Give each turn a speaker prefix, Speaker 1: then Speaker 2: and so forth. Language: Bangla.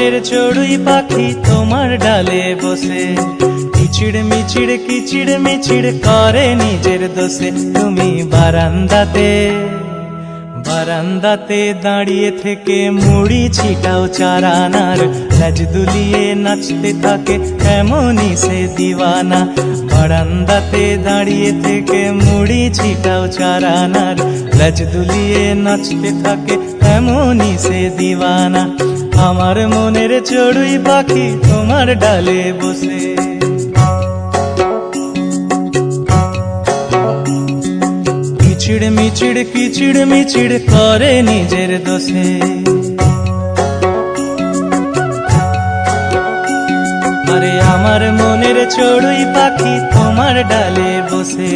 Speaker 1: মনের চড়ুই পাখি তোমার ডালে বসে কিচিড় মিচিড় কিচিড় মিচিড় করে নিজের দোষে। তুমি বারান্দাতে বারান্দাতে দাঁড়িয়ে থেকে মুড়ি ছিটাও চারানার, লাজ দুলিয়ে নাচতে থাকে এমনই সে দিওয়ানা। বারান্দাতে দাঁড়িয়ে থেকে মুড়ি ছিটাও চারানার, লাজ দুলিয়ে নাচতে থাকে এমনই সে দিওয়ানা। আমার মনের চড়ুই পাখি তোমার ডালে বসে কিচিড় মিচিড় কিচিড় মিচিড় করে নিজের দোষে। আরে আমার মনের চড়ুই পাখি তোমার ডালে বসে।